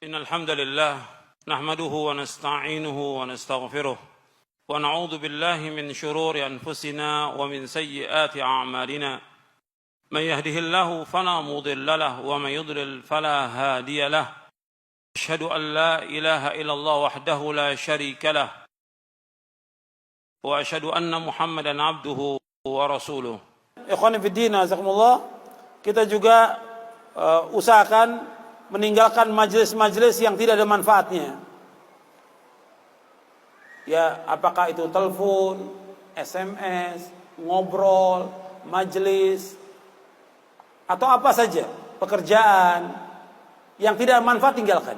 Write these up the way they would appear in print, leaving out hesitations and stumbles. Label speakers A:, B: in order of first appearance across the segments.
A: إن الحمد لله نحمده ونستعينه ونستغفره ونعوذ بالله من شرور أنفسنا ومن سيئات أعمالنا من يهده الله فلا مضل له ومن يضلل فلا هادي له أشهد أن لا إله إلا الله وحده لا شريك له وأشهد أن محمدا عبده ورسوله.
B: Ikhwan fillah, jazakumullah. Kita juga usahakan meninggalkan majelis-majelis yang tidak ada manfaatnya. Ya, apakah itu telepon, SMS, ngobrol, majelis, atau apa saja, pekerjaan yang tidak manfaat tinggalkan.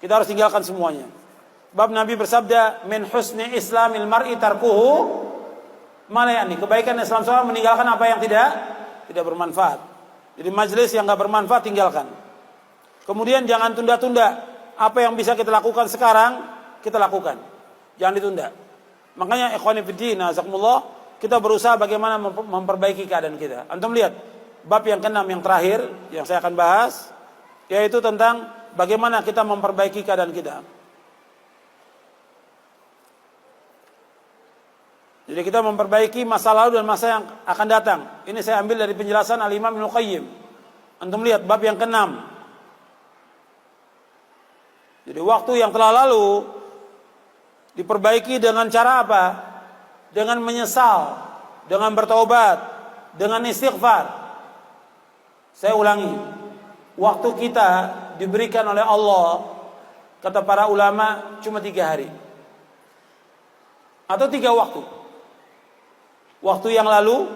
B: Kita harus tinggalkan semuanya. Sebab Nabi bersabda, "Min husni islamil mar'i tarkuhu ma la ya'ni." Kebaikan Islam seorang meninggalkan apa yang tidak bermanfaat. Jadi majelis yang enggak bermanfaat tinggalkan. Kemudian jangan tunda-tunda. Apa yang bisa kita lakukan sekarang, kita lakukan. Jangan ditunda. Makanya ikhwani fillah, jazakumullah, kita berusaha bagaimana memperbaiki keadaan kita. Antum lihat bab yang ke-6 yang terakhir yang saya akan bahas, yaitu tentang bagaimana kita memperbaiki keadaan kita. Jadi kita memperbaiki masa lalu dan masa yang akan datang. Ini saya ambil dari penjelasan Al-Imam Ibnu Qayyim. Antum lihat bab yang ke-6. Jadi waktu yang telah lalu diperbaiki dengan cara apa? Dengan menyesal, dengan bertaubat, dengan istighfar. Saya ulangi, waktu kita diberikan oleh Allah, kata para ulama, cuma 3 hari atau 3 waktu. Waktu yang lalu,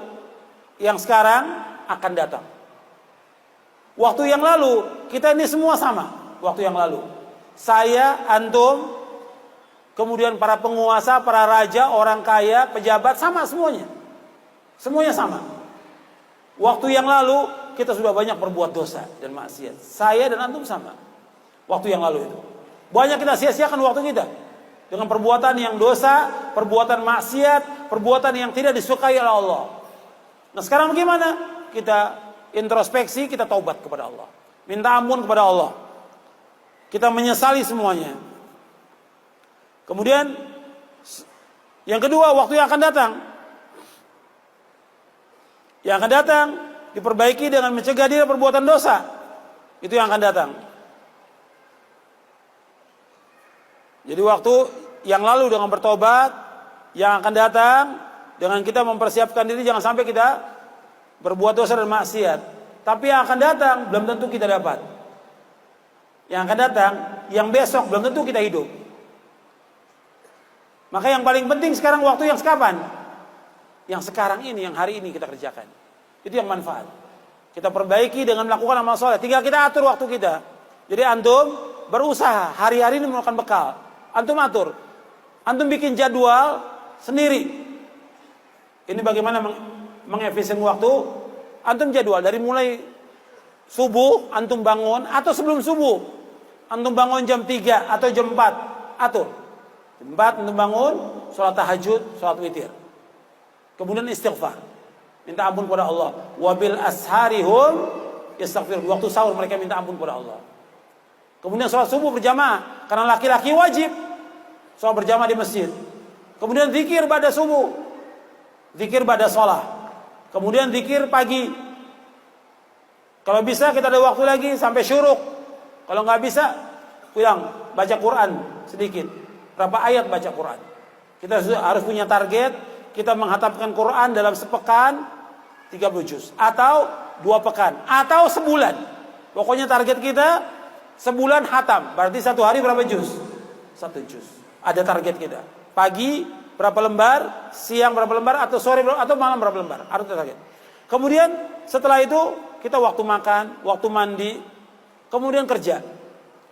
B: yang sekarang akan datang. Waktu yang lalu, kita ini semua sama. Waktu yang lalu, saya, antum, kemudian para penguasa, para raja, orang kaya, pejabat, sama semuanya. Semuanya sama. Waktu yang lalu kita sudah banyak berbuat dosa dan maksiat. Saya dan antum sama. Waktu yang lalu itu banyak kita sia-siakan waktu kita dengan perbuatan yang dosa, perbuatan maksiat, perbuatan yang tidak disukai oleh Allah. Nah sekarang bagaimana? Kita introspeksi, kita taubat kepada Allah, minta ampun kepada Allah. Kita menyesali semuanya. Kemudian yang kedua, waktu yang akan datang. Yang akan datang diperbaiki dengan mencegah dia perbuatan dosa. Itu yang akan datang. Jadi waktu yang lalu dengan bertobat, yang akan datang dengan kita mempersiapkan diri jangan sampai kita berbuat dosa dan maksiat. Tapi yang akan datang belum tentu kita dapat. Yang akan datang, yang besok belum tentu kita hidup. Maka yang paling penting sekarang waktu yang kapan? Yang sekarang ini, yang hari ini kita kerjakan. Itu yang manfaat. Kita perbaiki dengan melakukan amal soleh. Tinggal kita atur waktu kita. Jadi antum berusaha hari-hari ini melakukan bekal. Antum atur. Antum bikin jadwal sendiri. Ini bagaimana mengefisien waktu. Antum jadwal dari mulai subuh antum bangun atau sebelum subuh. Antum bangun jam 3 atau jam 4, atur. Jam 4 antum bangun, sholat tahajud, sholat witir. Kemudian istighfar. Minta ampun kepada Allah. Wabil asharihum yastaghfir. Waktu sahur mereka minta ampun kepada Allah. Kemudian sholat subuh berjamaah. Karena laki-laki wajib sholat berjamaah di masjid. Kemudian zikir pada subuh. Zikir pada sholat. Kemudian zikir pagi. Kalau bisa kita ada waktu lagi sampai syuruk. Kalau nggak bisa, pulang baca Quran sedikit. Berapa ayat baca Quran? Kita harus punya target. Kita menghatamkan Quran dalam sepekan 30 juz. Atau 2 pekan. Atau sebulan. Pokoknya target kita sebulan hatam. Berarti 1 hari berapa juz? 1 juz. Ada target kita. Pagi berapa lembar, siang berapa lembar, atau sore berapa, atau malam berapa lembar. Harus target. Kemudian setelah itu kita waktu makan, waktu mandi, kemudian kerja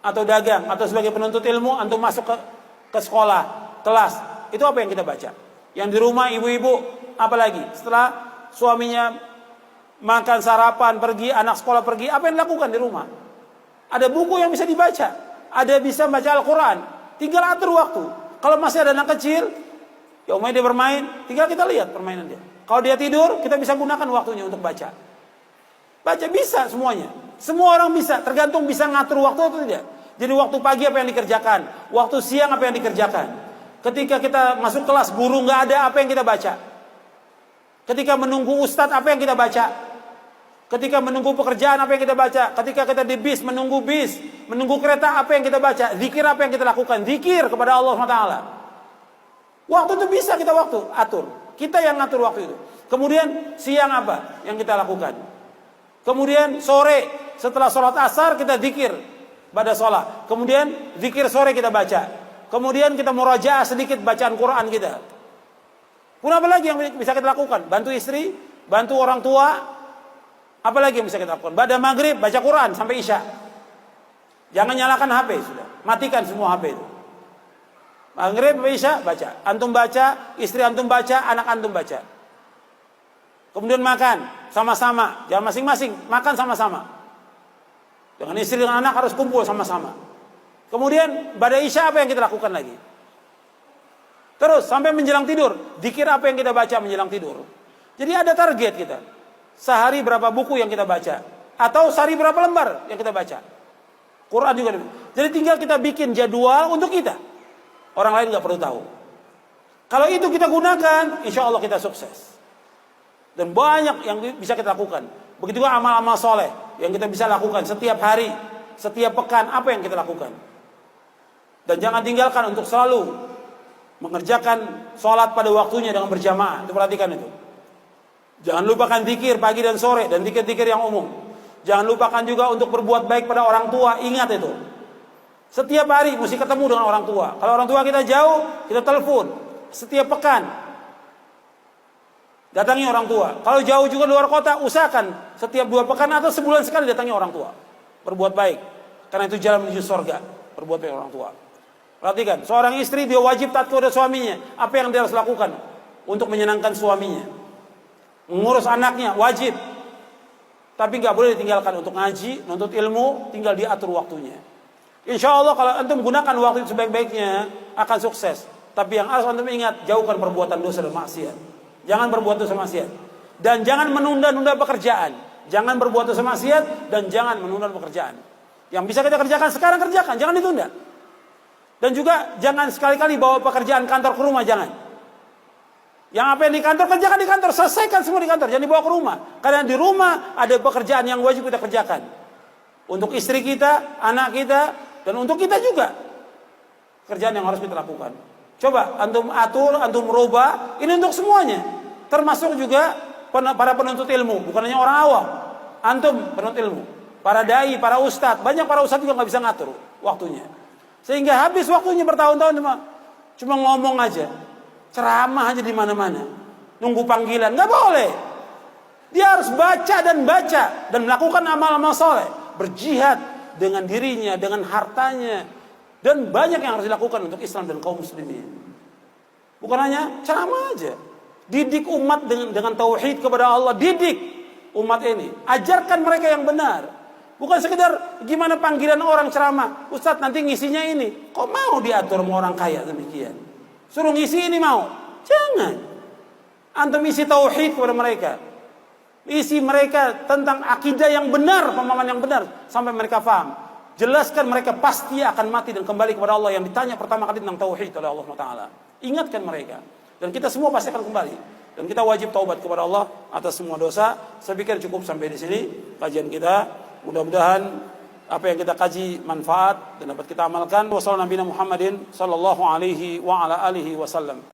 B: atau dagang atau sebagai penuntut ilmu, antum masuk ke sekolah, kelas. Itu apa yang kita baca? Yang di rumah ibu-ibu, apalagi setelah suaminya makan, sarapan, pergi, anak sekolah pergi, apa yang dilakukan di rumah? Ada buku yang bisa dibaca, ada bisa baca Al-Quran. Tinggal atur waktu. Kalau masih ada anak kecil, ya umumnya dia bermain, tinggal kita lihat permainan dia. Kalau dia tidur, kita bisa gunakan waktunya untuk baca. Baca bisa semuanya. Semua orang bisa, tergantung bisa ngatur waktu atau tidak. Jadi waktu pagi apa yang dikerjakan, waktu siang apa yang dikerjakan. Ketika kita masuk kelas, guru nggak ada, apa yang kita baca. Ketika menunggu ustadz, apa yang kita baca. Ketika menunggu pekerjaan, apa yang kita baca. Ketika kita di bis, menunggu kereta, apa yang kita baca. Zikir apa yang kita lakukan, zikir kepada Allah SWT. Waktu itu bisa kita atur. Kita yang ngatur waktu itu. Kemudian siang apa yang kita lakukan. Kemudian sore setelah sholat asar kita zikir pada sholat. Kemudian zikir sore kita baca. Kemudian kita murajaah sedikit bacaan Quran kita. Kemudian apa lagi yang bisa kita lakukan? Bantu istri, bantu orang tua. Apa lagi yang bisa kita lakukan? Pada maghrib baca Quran sampai isya. Jangan nyalakan HP sudah. Matikan semua HP itu. Maghrib sampai isya baca. Antum baca, istri antum baca, anak antum baca. Kemudian makan sama-sama. Jangan masing-masing, makan sama-sama. Dengan istri dengan anak harus kumpul sama-sama. Kemudian pada isya apa yang kita lakukan lagi? Terus sampai menjelang tidur, zikir apa yang kita baca menjelang tidur. Jadi ada target kita. Sehari berapa buku yang kita baca, atau sehari berapa lembar yang kita baca. Quran juga. Jadi tinggal kita bikin jadwal untuk kita. Orang lain nggak perlu tahu. Kalau itu kita gunakan, insya Allah kita sukses. Dan banyak yang bisa kita lakukan. Begitu juga amal-amal soleh yang kita bisa lakukan setiap hari, setiap pekan, apa yang kita lakukan. Dan jangan tinggalkan untuk selalu mengerjakan sholat pada waktunya dengan berjamaah. Itu perhatikan itu. Jangan lupakan zikir pagi dan sore dan zikir-zikir yang umum. Jangan lupakan juga untuk berbuat baik pada orang tua. Ingat itu. Setiap hari mesti ketemu dengan orang tua. Kalau orang tua kita jauh, kita telepon. Setiap pekan datangi orang tua. Kalau jauh juga luar kota, usahakan setiap 2 pekan atau sebulan sekali datangi orang tua. Berbuat baik. Karena itu jalan menuju surga. Berbuat baik orang tua. Perhatikan, seorang istri dia wajib taat kepada suaminya. Apa yang dia harus lakukan untuk menyenangkan suaminya? Mengurus anaknya wajib. Tapi nggak boleh ditinggalkan untuk ngaji, nuntut ilmu, tinggal diatur waktunya. Insya Allah kalau antum gunakan waktu itu sebaik-baiknya akan sukses. Tapi yang harus antum ingat, jauhkan perbuatan dosa dan maksiat. Jangan berbuat dosa maksiat. Dan jangan menunda-nunda pekerjaan. Jangan berbuat dosa maksiat dan jangan menunda pekerjaan. Yang bisa kita kerjakan sekarang kerjakan, jangan ditunda. Dan juga jangan sekali-kali bawa pekerjaan kantor ke rumah, jangan. Yang apa yang di kantor, kerjakan di kantor, selesaikan semua di kantor, jangan dibawa ke rumah. Karena di rumah ada pekerjaan yang wajib kita kerjakan. Untuk istri kita, anak kita, dan untuk kita juga. Kerjaan yang harus kita lakukan. Coba antum atur, antum merubah, ini untuk semuanya. Termasuk juga para penuntut ilmu, bukan hanya orang awam. Antum penuntut ilmu, para dai, para ustadz, banyak para ustadz juga nggak bisa ngatur waktunya. Sehingga habis waktunya bertahun-tahun cuma ngomong aja. Ceramah aja di mana-mana. Nunggu panggilan, nggak boleh. Dia harus baca dan melakukan amal-amal soleh, berjihad dengan dirinya, dengan hartanya, dan banyak yang harus dilakukan untuk Islam dan kaum muslimin. Bukan hanya ceramah aja. Didik umat dengan tauhid kepada Allah, didik umat ini, ajarkan mereka yang benar. Bukan sekedar gimana panggilan orang ceramah, Ustadz nanti ngisinya ini. Kok mau diatur sama orang kaya demikian? Suruh ngisi ini mau? Jangan. Antum isi tauhid kepada mereka. Isi mereka tentang akidah yang benar, pemahaman yang benar sampai mereka paham. Jelaskan mereka pasti akan mati dan kembali kepada Allah yang ditanya pertama kali tentang tauhid oleh Allah Taala. Ingatkan mereka. Dan kita semua pasti akan kembali. Dan kita wajib taubat kepada Allah atas semua dosa. Saya pikir cukup sampai di sini kajian kita. Mudah-mudahan apa yang kita kaji manfaat dan dapat kita amalkan. Wassalamualaikum warahmatullahi wabarakatuh.